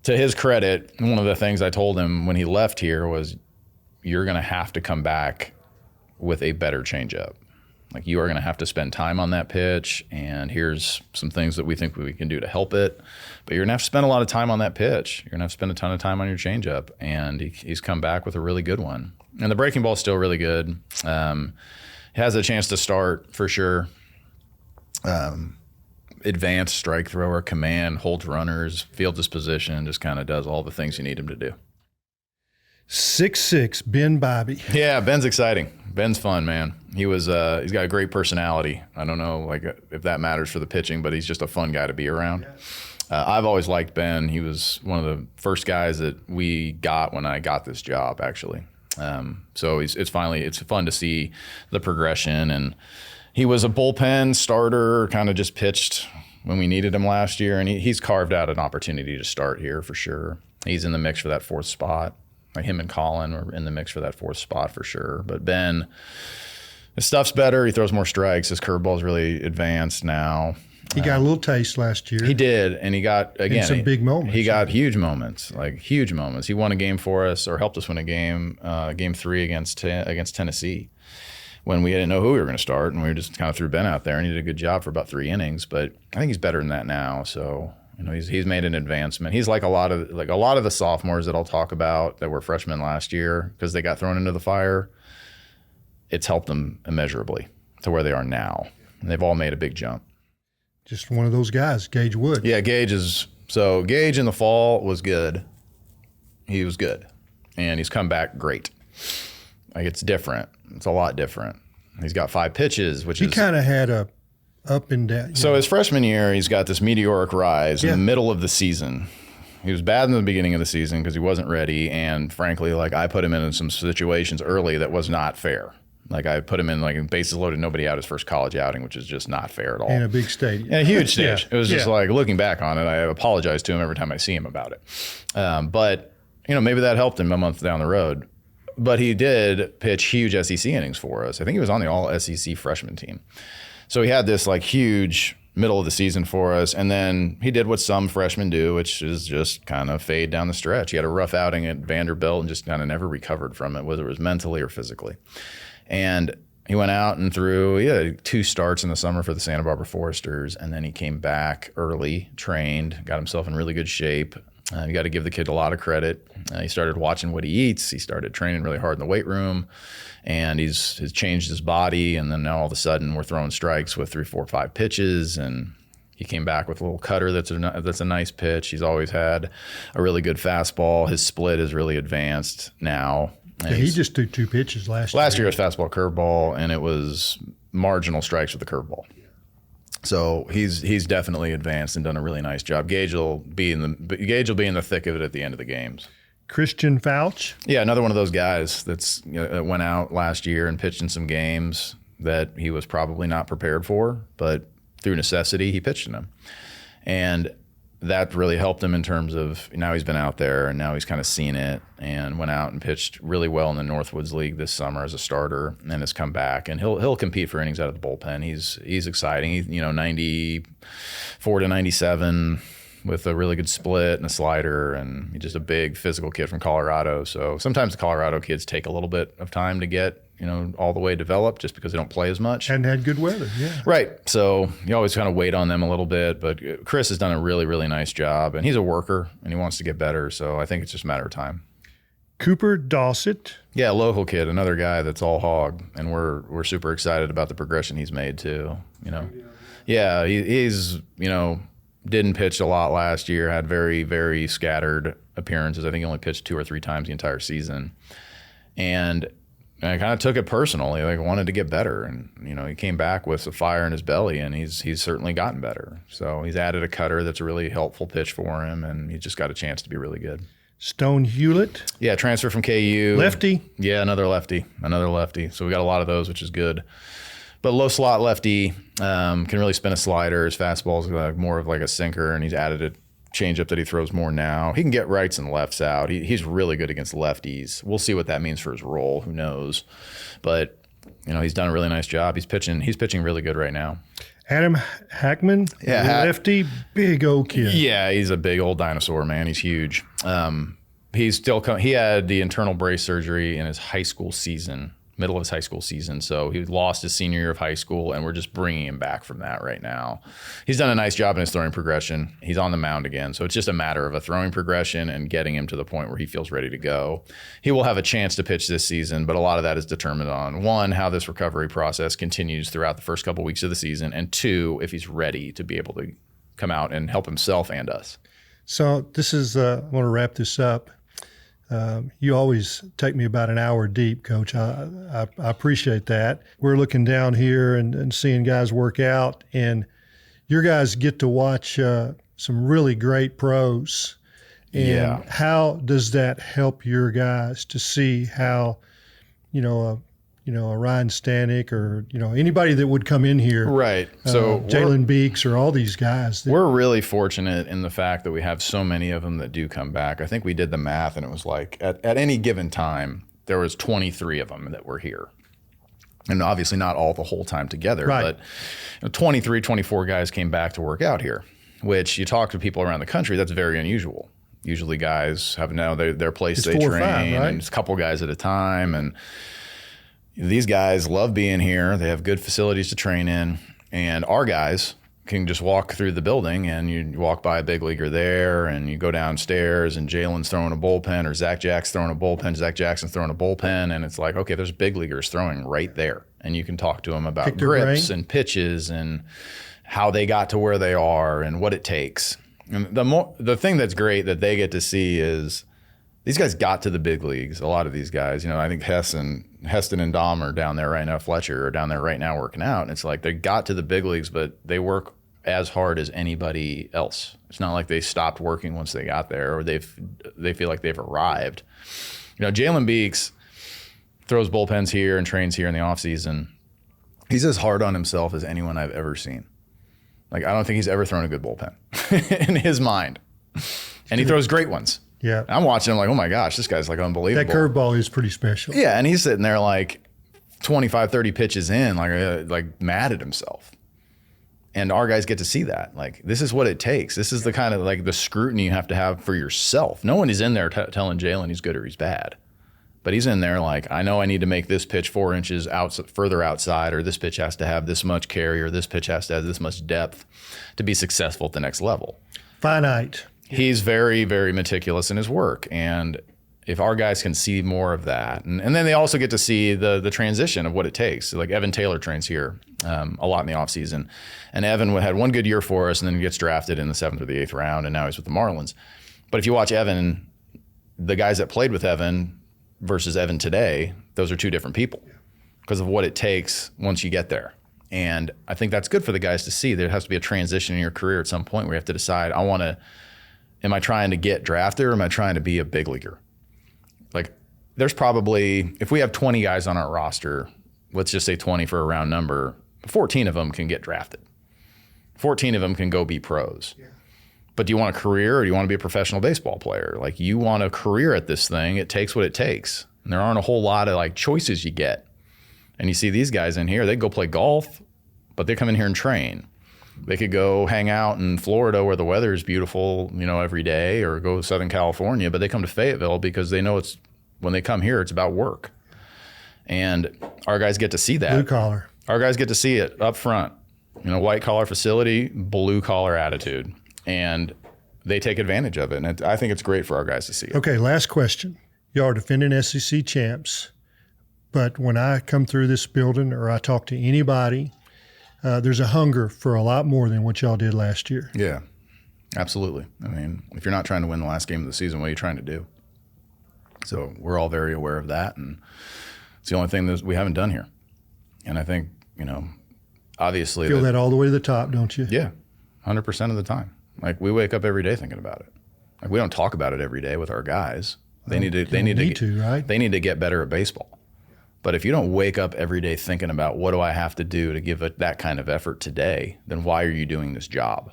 To his credit, one of the things I told him when he left here was, you're going to have to come back with a better changeup. Like, you are going to have to spend time on that pitch, and here's some things that we think we can do to help it. But you're going to have to spend a lot of time on that pitch. You're going to have to spend a ton of time on your changeup, and he's come back with a really good one. And the breaking ball is still really good. He has a chance to start for sure. Advanced strike thrower, command, holds runners, fields his position, just kind of does all the things you need him to do. 6'6", Ben Bobby. Yeah, Ben's exciting. Ben's fun, man. He's got a great personality. I don't know if that matters for the pitching, but he's just a fun guy to be around. I've always liked Ben. He was one of the first guys that we got when I got this job, actually. So it's fun to see the progression. And he was a bullpen starter, kind of just pitched when we needed him last year, and he's carved out an opportunity to start here for sure. He's in the mix for that 4th spot. Like, him and Colin were in the mix for that 4th spot for sure. But Ben, his stuff's better. He throws more strikes. His curveball's really advanced now. He got a little taste last year. He did, and he got, again, some big moments. He got huge moments, like huge moments. He won a game for us, or helped us win a game, game 3 against Tennessee, when we didn't know who we were going to start, and we just kind of threw Ben out there, and he did a good job for about 3 innings. But I think he's better than that now. So, he's made an advancement. He's like a lot of the sophomores that I'll talk about that were freshmen last year, because they got thrown into the fire. It's helped them immeasurably to where they are now, and they've all made a big jump. Just one of those guys, Gage Wood. Yeah, Gage in the fall was good. He was good, and he's come back great. Like, it's different. It's a lot different. He's got 5 pitches, he kind of had a up and down. So his freshman year, he's got this meteoric rise in the middle of the season. He was bad in the beginning of the season because he wasn't ready, and frankly, like, I put him in some situations early that was not fair. Like, I put him in like bases loaded, nobody out, his first college outing, which is just not fair at all. In a big stadium. In a huge stage. It was just like, looking back on it, I apologize to him every time I see him about it. But, maybe that helped him a month down the road. But he did pitch huge SEC innings for us. I think he was on the all-SEC freshman team. So he had this like huge middle of the season for us. And then he did what some freshmen do, which is just kind of fade down the stretch. He had a rough outing at Vanderbilt and just kind of never recovered from it, whether it was mentally or physically. And he went out and he had 2 starts in the summer for the Santa Barbara Foresters, and then he came back early, trained, got himself in really good shape. You got to give the kid a lot of credit. He started watching what he eats. He started training really hard in the weight room, and he's changed his body. And then now all of a sudden we're throwing strikes with 3, 4, 5 pitches, and he came back with a little cutter that's a nice pitch. He's always had a really good fastball. His split is really advanced now. Yeah, he just threw 2 pitches last year. Last year it was fastball, curveball, and it was marginal strikes with the curveball. So he's definitely advanced and done a really nice job. Gage will be in the thick of it at the end of the games. Christian Fouch. Yeah, another one of those guys that went out last year and pitched in some games that he was probably not prepared for, but through necessity he pitched in them. And that really helped him in terms of now he's been out there and now he's kind of seen it and went out and pitched really well in the Northwoods League this summer as a starter and has come back and he'll compete for innings out of the bullpen. He's exciting. He's 94 to 97 with a really good split and a slider, and he's just a big physical kid from Colorado. So sometimes the Colorado kids take a little bit of time to get all the way developed just because they don't play as much. And had good weather, yeah. Right. So you always kind of wait on them a little bit, but Chris has done a really, really nice job, and he's a worker, and he wants to get better. So I think it's just a matter of time. Cooper Dossett. Yeah, local kid, another guy that's all hog, and we're super excited about the progression he's made too. Yeah, he's didn't pitch a lot last year, had very, very scattered appearances. I think he only pitched 2 or 3 times the entire season. And I kind of took it personally, like wanted to get better. And, he came back with a fire in his belly, and he's certainly gotten better. So he's added a cutter that's a really helpful pitch for him, and he just got a chance to be really good. Stone Hewlett. Yeah, transfer from KU. Lefty. Yeah, another lefty. So we got a lot of those, which is good. But low slot lefty, can really spin a slider. His fastball is more of like a sinker, and he's added a changeup that he throws more now. He can get rights and lefts out. He's really good against lefties. We'll see what that means for his role. Who knows? But he's done a really nice job. He's pitching really good right now. Adam Hackman, lefty, big old kid. Yeah, he's a big old dinosaur, man. He's huge. He had the internal brace surgery in his high school season. Middle of his high school season. So he lost his senior year of high school, and we're just bringing him back from that right now. He's done a nice job in his throwing progression. He's on the mound again. So it's just a matter of a throwing progression and getting him to the point where he feels ready to go. He will have a chance to pitch this season, but a lot of that is determined on, 1, how this recovery process continues throughout the first couple weeks of the season, and 2, if he's ready to be able to come out and help himself and us. So this is, I want to wrap this up. You always take me about an hour deep, Coach. I appreciate that. We're looking down here and seeing guys work out, and your guys get to watch some really great pros. And how does that help your guys to see how, a Ryan Stanek or, anybody that would come in here. Right. So Jalen Beeks or all these guys. We're really fortunate in the fact that we have so many of them that do come back. I think we did the math, and it was like at any given time, there was 23 of them that were here. And obviously not all the whole time together, right. But 23, 24 guys came back to work out here, which you talk to people around the country, that's very unusual. Usually guys have now their place it's they 4 train, or 5, right? And it's a couple guys at a time, and these guys love being here. They have good facilities to train in, and our guys can just walk through the building, and you walk by a big leaguer there, and you go downstairs, and Jalen's throwing a bullpen, or Zach Jackson's throwing a bullpen, Zach Jackson's throwing a bullpen, and it's like, okay, there's big leaguers throwing right there, and you can talk to them about grips and pitches and how they got to where they are and what it takes. And the thing that's great that they get to see is these guys got to the big leagues. A lot of these guys, I think Heston and Dom are down there right now. Fletcher are down there right now working out. And it's like they got to the big leagues, but they work as hard as anybody else. It's not like they stopped working once they got there, or they feel like they've arrived. Jalen Beeks throws bullpens here and trains here in the off season. He's as hard on himself as anyone I've ever seen. Like, I don't think he's ever thrown a good bullpen in his mind. And he throws great ones. Yeah. I'm watching him like, oh my gosh, this guy's like unbelievable. That curveball is pretty special. Yeah, and he's sitting there like 25, 30 pitches in, like mad at himself. And our guys get to see that. Like, this is what it takes. This is the kind of like the scrutiny you have to have for yourself. No one is in there telling Jalen he's good or he's bad. But he's in there like, I know I need to make this pitch 4 inches further outside, or this pitch has to have this much carry, or this pitch has to have this much depth to be successful at the next level. Finite. He's very, very meticulous in his work. And if our guys can see more of that, and then they also get to see the transition of what it takes. Like Evan Taylor trains here a lot in the offseason. And Evan had one good year for us, and then gets drafted in the 7th or the 8th round, and now he's with the Marlins. But if you watch Evan, the guys that played with Evan versus Evan today, those are 2 different people because of what it takes once you get there. And I think that's good for the guys to see. There has to be a transition in your career at some point where you have to decide, am I trying to get drafted, or am I trying to be a big leaguer? Like, there's probably, if we have 20 guys on our roster, let's just say 20 for a round number, 14 of them can get drafted. 14 of them can go be pros. Yeah. But do you want a career or do you want to be a professional baseball player? Like, you want a career at this thing, it takes what it takes. And there aren't a whole lot of like choices you get. And you see these guys in here, they go play golf, but they come in here and train. They could go hang out in Florida where the weather is beautiful, every day, or go to Southern California, but they come to Fayetteville because they know when they come here, it's about work. And our guys get to see that. Blue collar. Our guys get to see it up front. White collar facility, blue collar attitude. And they take advantage of it. And I think it's great for our guys to see it. Okay, last question. Y'all are defending SEC champs, but when I come through this building or I talk to anybody, there's a hunger for a lot more than what y'all did last year. Yeah, absolutely. I mean, if you're not trying to win the last game of the season, what are you trying to do? So we're all very aware of that, and it's the only thing that we haven't done here. And I think, obviously— Feel that all the way to the top, don't you? Yeah, 100% of the time. Like, we wake up every day thinking about it. Like, we don't talk about it every day with our guys. They need to get better at baseball. But if you don't wake up every day thinking about what do I have to do to give it that kind of effort today, then why are you doing this job?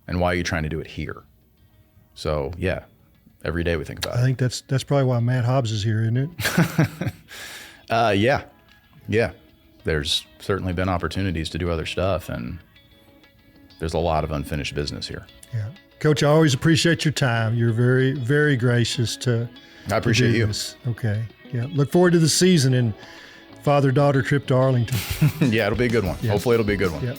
And why are you trying to do it here? So, yeah, every day we think about it. I think that's probably why Matt Hobbs is here, isn't it? Yeah. There's certainly been opportunities to do other stuff, and there's a lot of unfinished business here. Yeah. Coach, I always appreciate your time. You're very, very gracious to I appreciate do you. this. Okay. Yeah. Look forward to the season and father-daughter trip to Arlington. Yeah, it'll be a good one. Yeah. Hopefully it'll be a good one. Yeah.